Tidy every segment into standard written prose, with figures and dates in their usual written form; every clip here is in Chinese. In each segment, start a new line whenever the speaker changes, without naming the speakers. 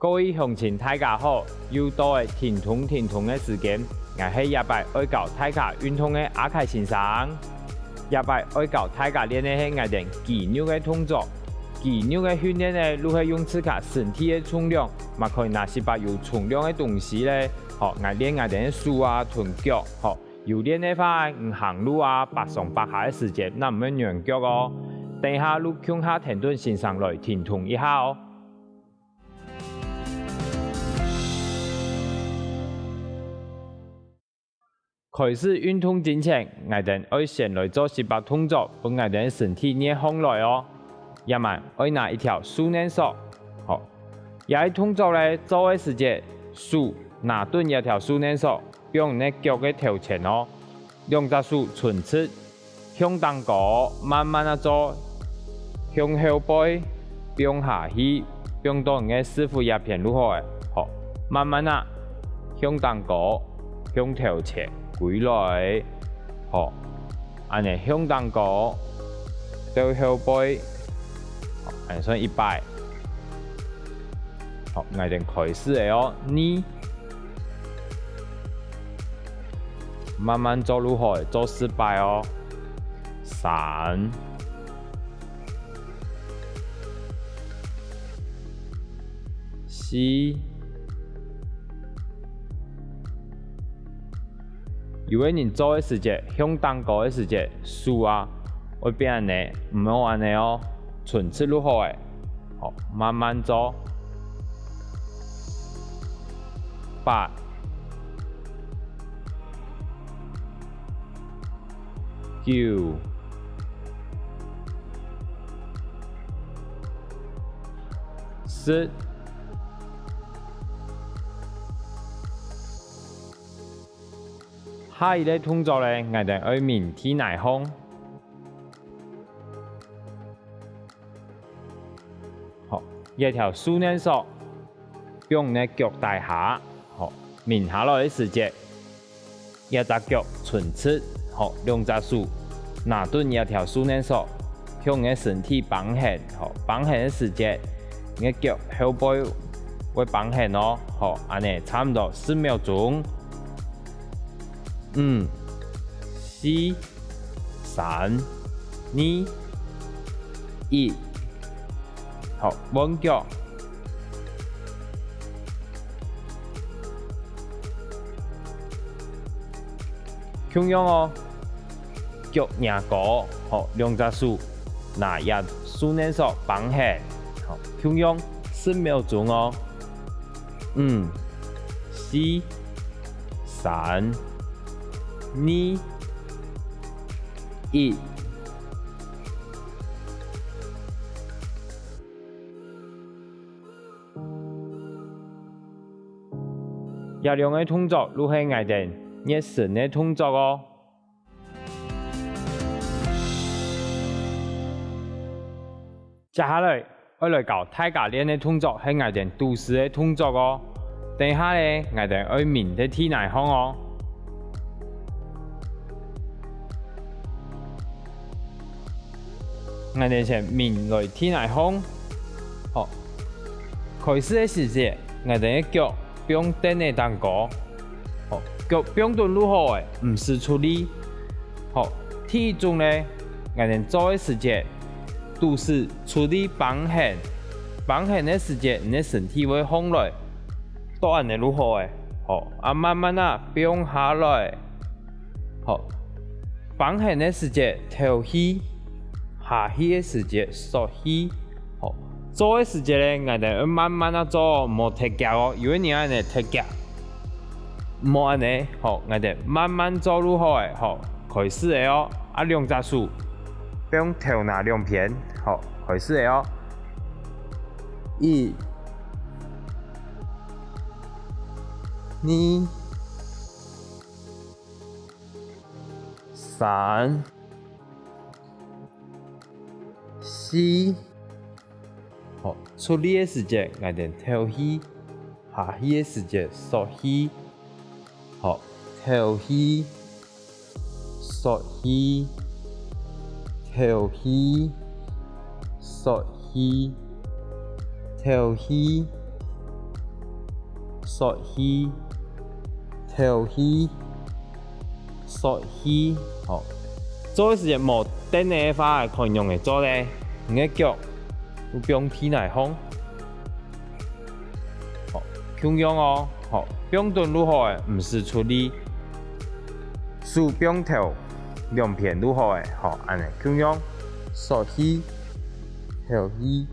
各位乡亲大家好，又到了停通的时间，我是也摆爱教大家运动的阿凯先生。也摆爱教大家练的是我哋肌肉的动作，肌肉的训练呢，如何用自己身体的重量，嘛可以拿些把有重量的东西呢，我练我哋的手啊、臀脚，有练的话，行路啊、爬上爬下的时间，那唔要软脚哦。等一下，你向下停顿先生来停通一下哦。开始运动之前，我哋要先来做18动作，帮我哋身体热红来哦。也嘛，要拿一条训练绳，好，也动作咧做的时间，手拿顿一条训练绳，用你脚嘅头前哦，两只手顺侧向东高，慢慢啊做，向后背，向下去，向到你嘅师傅也偏如何嘅，好，慢慢啊向东高，向头前。回来，好，安尼向东高，到后背，好，安尼算100。好，我哋开始了哦，你慢慢做如何做18哦，3、4。如果你做的时间向东高的时间，手啊会变安尼，唔好安尼哦，顺势如何诶？好，慢慢做。8、9、10。下一个动作咧，我哋要面体内胸。好，一条训练绳，用你脚带下，好，面下来的时间，一只脚顺侧，好，两只手拿顿一条训练绳，向你身体绑线，好，绑线的时间，你脚后背会绑线哦，好，安尼差不多4秒钟。5、4、3、2、1，好，稳脚。同样哦，脚压高，好，两只手拿一训练绳绑起，好，同样4秒钟哦。5、4、3、2、1。这两个动作如何我哋热身的动作哦。接下来我来教大家练的动作是我哋肚式的动作哦。等一下咧，我哋要面的体内胸哦。我哋先面来体内胸，好，开始的时间，我哋嘅脚不用垫的当高，好，脚不用蹲如何诶，唔使出力，好，体重咧，我哋做的时间，都是出力绑线，绑线的时间，你的身体会放来，都安尼如何诶，好，啊慢慢啊不用下来，好，绑线的时间头起。下去的时间缩起，好，做的时间咧，我哋要慢慢啊做，莫踢脚哦，因为你安尼踢脚，莫安尼，好，我哋慢慢做如何诶，好，开始诶哦，啊两只手，不用头拿两边，好，开始诶哦，1、2、3、4，好，出力的时间，我哋头起，下起的时间缩起，好，头起，缩起，头起，缩起，头起，缩起，跳起，缩起，好。做嘅时阵无等下发嘅可以用嚟做咧，你嘅脚有用天来风，好，强用哦，好，标准如何嘅，唔是出力，手标头两片如何嘅，好，安尼强用，缩起，跳起，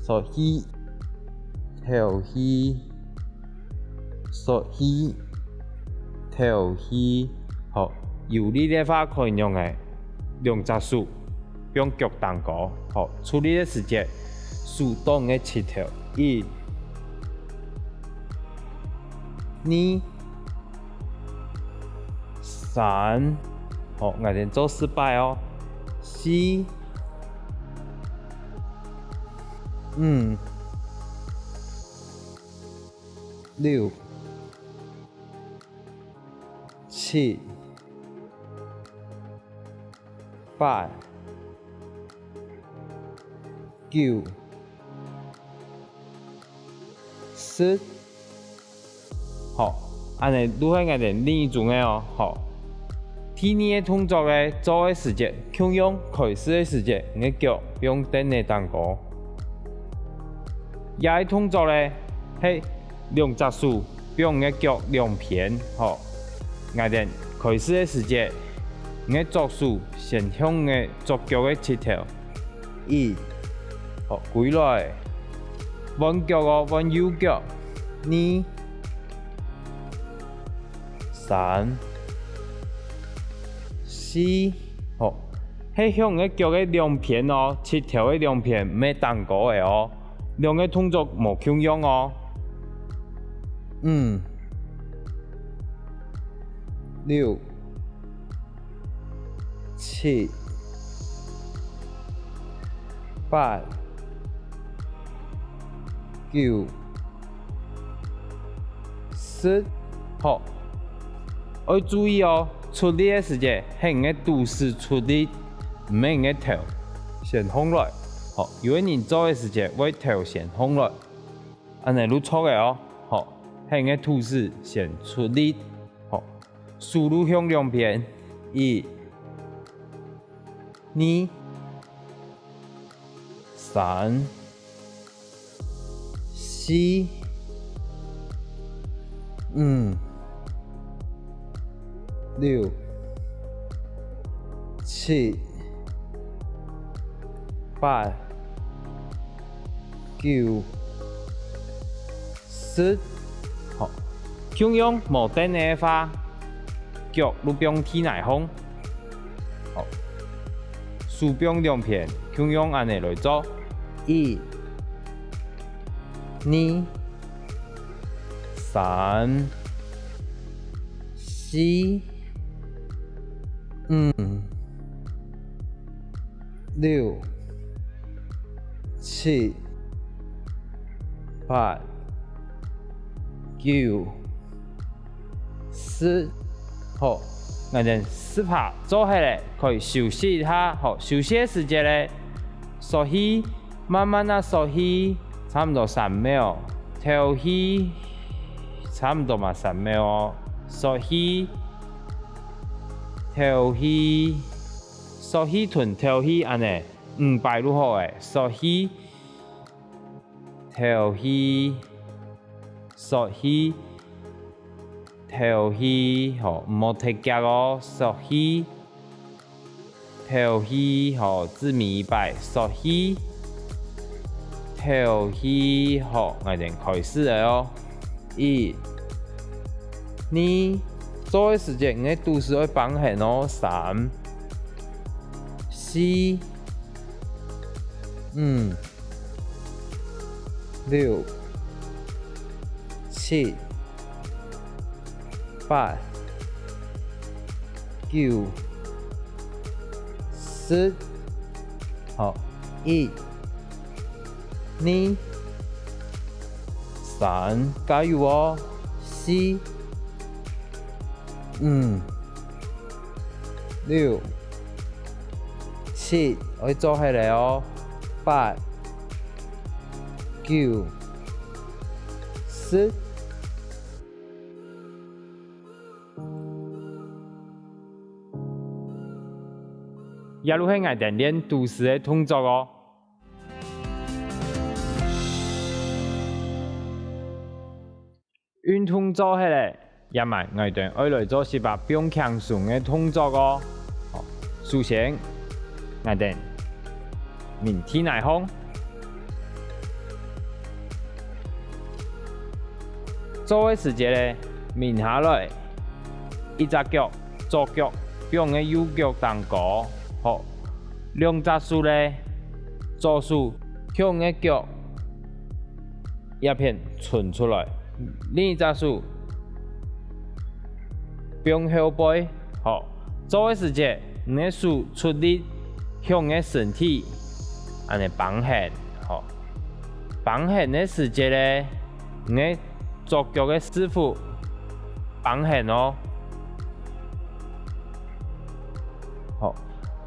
缩起，跳起，缩起，跳起，好。有力的话可以用嘅，两只手用脚踮高，好，处理的时间，手动嘅起跳，一、二、三，好，我哋做失败哦，四、五、六、七。8、9、10，好，安尼如何我哋另一种嘅哦，好。第二嘅动作咧，做嘅时间，强用开始嘅时间，你嘅脚用等下踮高。也嘅动作咧，係两只手用嘅脚两片，好，我哋开始嘅时间。你嘅左手先向嘅左腳嘅起跳，一，好，跪落來，彎腳哦，彎右腳，二、三、四，好，係向嘅腳嘅兩片哦，起跳嘅兩片唔係踮高嘅哦，兩個動作無強用哦，五、六、7、8、9、10，好，要注意哦，出力嘅時間係你嘅肚臍出力，唔係你嘅頭先放落，好，有個人做嘅時間會頭先放落，安尼你錯嘅哦，好，係你嘅肚臍先出力，好，手路向兩邊，一。2、3、4、5、6、7、8、9、10，好，強用無等下發，腳路邊天來風，好。手柄兩片，強用安尼來做，一、2、3、4、5、6、7、8、9、10，好。我哋試下做下來，可以休息一下。好，休息嘅時間咧，縮起，慢慢啊縮起，差唔多3秒，跳起，差唔多嘛3秒哦。縮起，跳起，縮起臀跳起，安尼5擺如何誒？縮起，跳起，縮起。跳起，好，唔好踢腳哦，縮起，跳起，好，字面100，縮起，跳起，好，我哋開始了哦，一、2，做嘅時間你肚臍會綁緊哦，3、4、5、6、7、8、9、10，好，1、2、3，加油哦，4、5、6、7，可以做起來哦，8、9、4。也如係我哋練都市嘅動作哦。運動做起來，也咪我哋愛來做是把變強壯嘅動作哦。首先，我哋面體來放，做嘅時間咧，面下來，一隻腳左腳變嘅右腳當高，好，兩隻手咧，左手向嘅腳一片伸出來。另一隻手向後背，好，做嘅時節，你嘅手出力向嘅身體，安尼綁緊，好，綁緊嘅時節咧，你嘅左腳嘅師傅綁緊哦，好，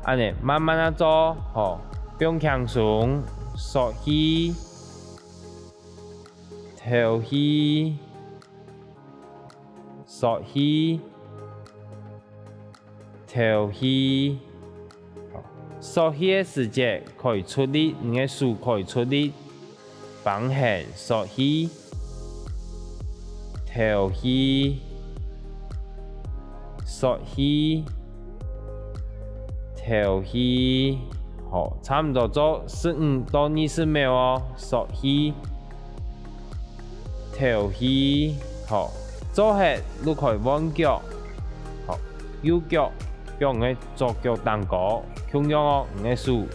安尼慢慢啊做，好，變輕鬆，縮氣。吐氣，吸氣，吐氣。吸氣嘅時節可以出力，你嘅手可以出力，綁緊吸氣，吐氣，吸氣，吐氣。好，差唔多做15到20秒哦，吸氣。吐氣，好，做下你可以彎腳，好，右腳用你左腳當高，同樣哦，你嘅手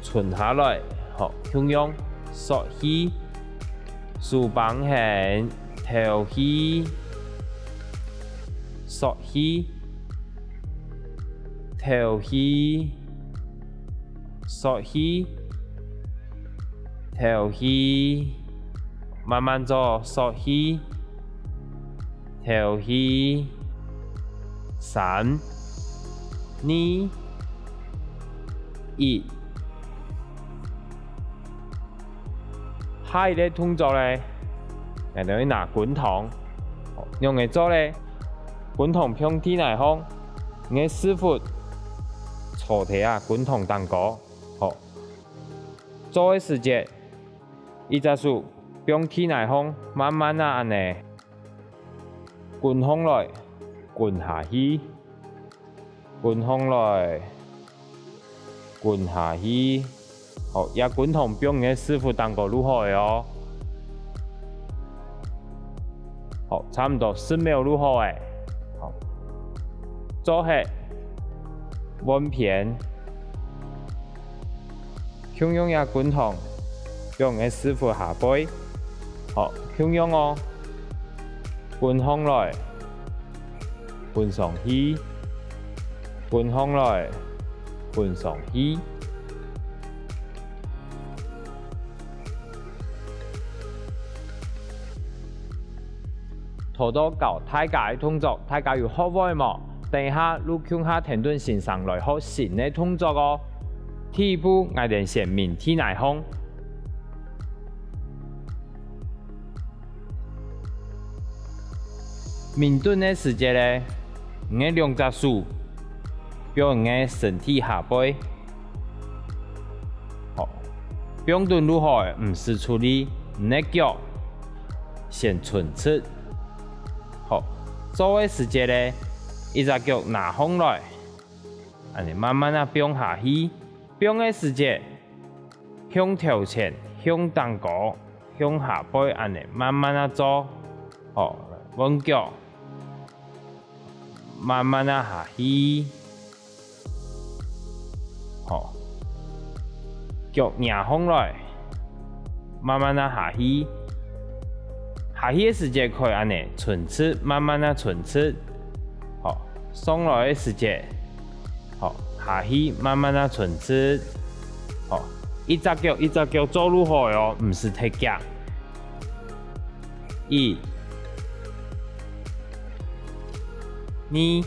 伸下來，好，同樣吸氣，手綁緊，吐氣，吸氣，吐氣，吸氣，吐氣。慢慢做，吸氣，吐氣，3、2、1。下一個動作咧，我哋會拿滾筒，用嚟做咧，滾筒向天來放，你嘅師傅坐地啊，滾筒當高，好，做嘅時節，一隻手。向天來放，慢慢啊安尼，滾上來，滾下去，滾上來，滾下去。好，也滾筒表嘅師傅當個如何嘅哦。好，差唔多10秒如何嘅。好，做下彎片，向用也滾筒，表嘅師傅下背。好，同樣哦，滾上來，滾上去，滾上來，滾上去。拖到教大家嘅動作，大家有學會冇？等一下，你向下停頓線上來學新嘅動作哦。第一步，我哋先面體來放。面蹲嘅時節咧，你嘅兩隻手向你嘅身體下背，好，面蹲如何？唔使出力，你嘅腳先伸出，好，做嘅時節咧，一隻腳拿上來，安尼慢慢啊變下去，變嘅時節向頭前、向當高、向下背，安尼慢慢啊做，好，彎腳。慢慢啊下去，好，腳壓上來，慢慢啊下去，下去嘅時節可以安尼伸出，慢慢啊伸出，好，上來嘅時節，好，下去慢慢啊伸出，好，一隻腳一隻腳做如何哦，唔是踢腳，1、2、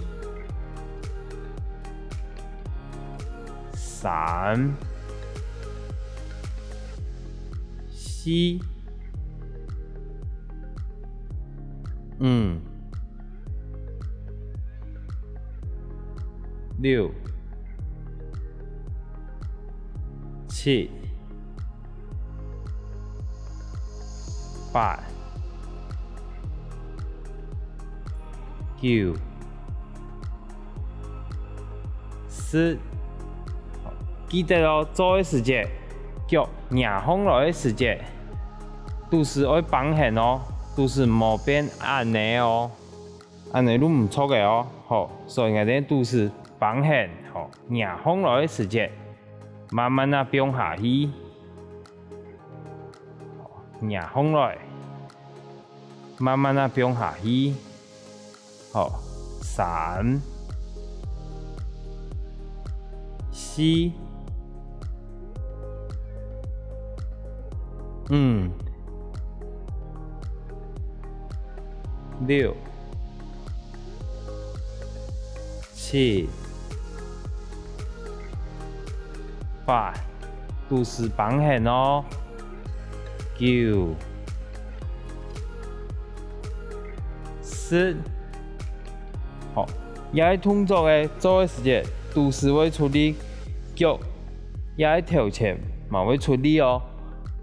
3、4、6、7、8、9、10。记得哦，做的时节，脚压风来的时节，都是爱绑线哦，都是无变安尼哦，安尼都唔错嘅哦，好，所以我哋都是绑线，好，压风来的时节，慢慢啊变下去，压风来，慢慢啊变下去，好，3、4、5、6、7、8，都是绑线哦。9、10，好，也动作嘅做嘅时节，都是会处理脚，也头前嘛会处理哦。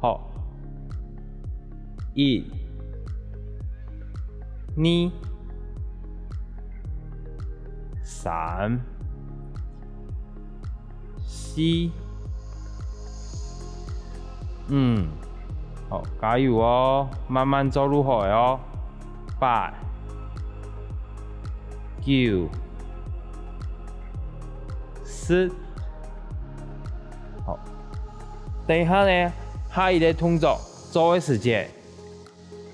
好，1、2、3、4、5，好，加油哦，慢慢做入海哦。8、9、10，好，等一下呢，下一个动作做的时间，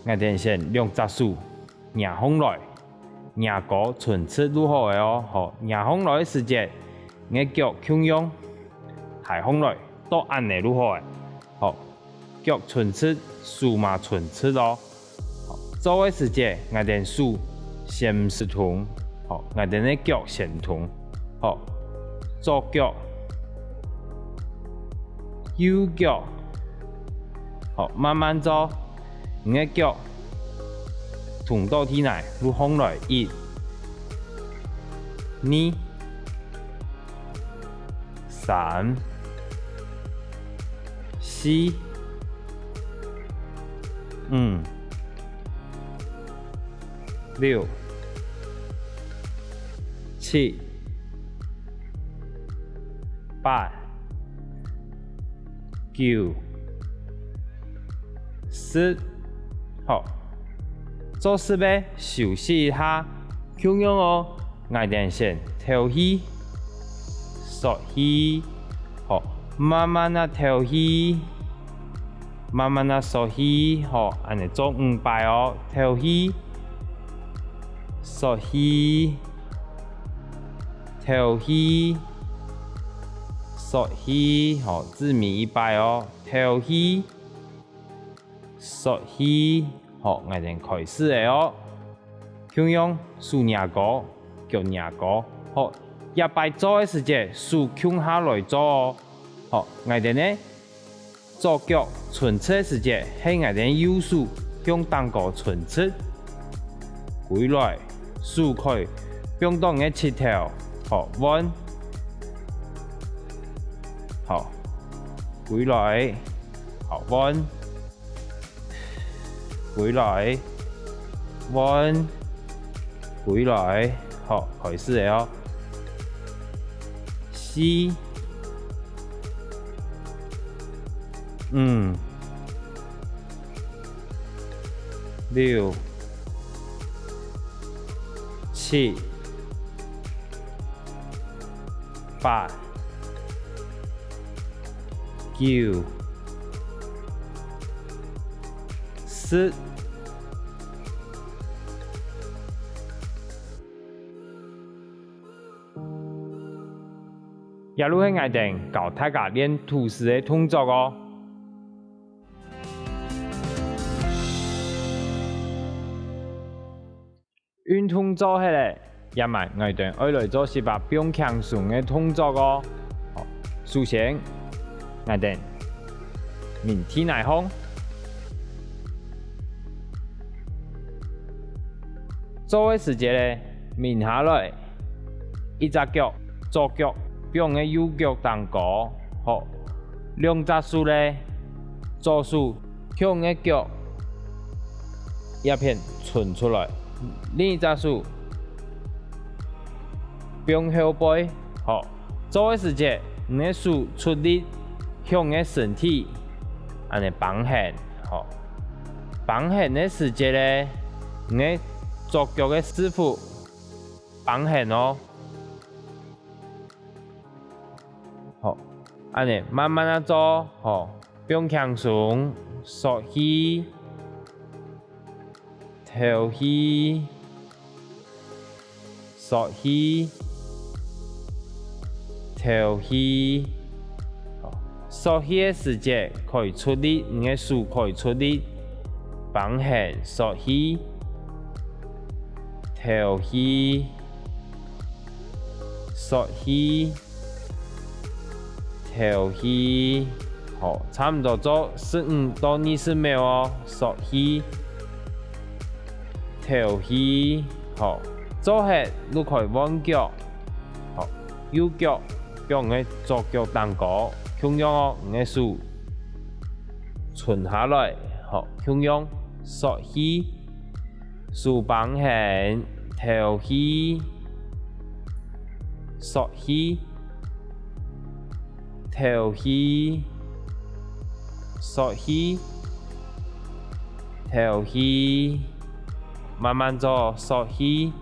我哋先用杂数压风来，压高唇齿入海哦。好，压风来的时间，我脚向用抬风来，都按嚟入海。好，脚唇齿数码唇齿咯。做的时节，我哋数先唔是同，好，我哋呢脚先同，好，左脚、右脚，好，慢慢做，我嘅腳同到體內，入風來1、2、3、4、5、6、7、8、9、10，好，做事呗，休息一下，咁樣哦，我哋先調氣、縮氣，好，慢慢啊調氣，慢慢啊縮氣，好，安尼做5擺哦，調氣、縮氣、調氣、縮氣，好，字面1擺哦，調氣、縮氣，好，我哋開始嚟哦。咁樣數廿個，腳廿個，好，一擺做嘅時節，數向下來做哦。好，我哋呢左腳唇齒嘅時節，係我哋右數向當個唇齒，回來數開，向當嘅切頭，好彎，好，回來，好彎。回來，彎，回來，好，開始嚟哦。4、5、6、7、8、9、10。也如係我哋教大家練吐司嘅動作哦。運動做起嚟，也咪我哋愛來做是把變輕鬆嘅動作哦。首先，我哋面體內風，做嘅时节咧，面下来一只脚左脚用嘅右脚当高，好，两只手咧，左手向嘅脚一片伸出来，另一只手向后背，好，做嘅时节，你嘅手出力向嘅身体，安尼绑线，好，绑线嘅时节咧，你嘅左脚嘅师傅绑线哦。好，安尼慢慢啊做，吼，不用轻松，缩气，吐气，缩气，吐气。缩气的时节可以出力，你的手可以出力，绑线缩气，吐气，缩气。吐气，好，差不多做15到20秒哦。缩气，吐气，好，做下你可以弯脚，好，右脚用你左脚当高，同样哦，你的手伸下来，好，同样缩气，手绑线，吐气，缩气。吐气，缩气，吐气，慢慢做，缩气，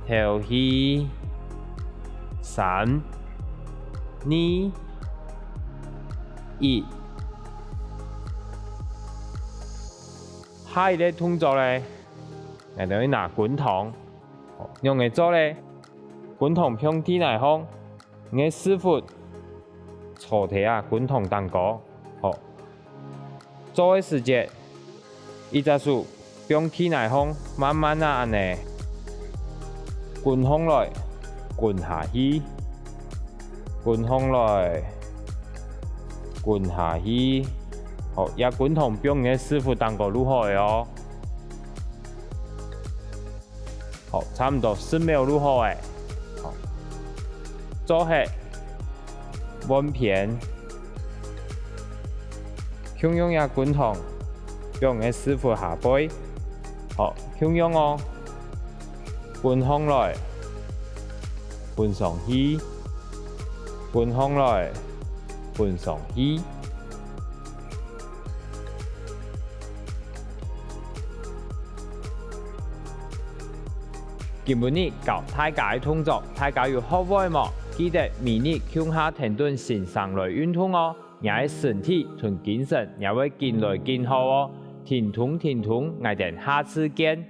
吐气，3、2、1。下一个动作咧，我哋要拿滚筒，用嚟做咧，滚筒向天来方，你嘅师傅。坐体啊，滚筒当高，好。做嘅时节，一只手向起来方，慢慢啊安尼，滚上来，滚下去，滚上来，滚下去，好，也滚筒不用嘅师傅当高如何的哦。好，差不多10秒如何诶，好，做下。弯片，向用也滚筒，用嘅师傅下背，好，向用哦，滚上来，滚上去，滚上来，滚上去。今日教大家嘅动作，大家有学会冇？记得每日向下停顿先上来运动哦，也係身體同精神也會更來更好哦。停頓，我哋下次見。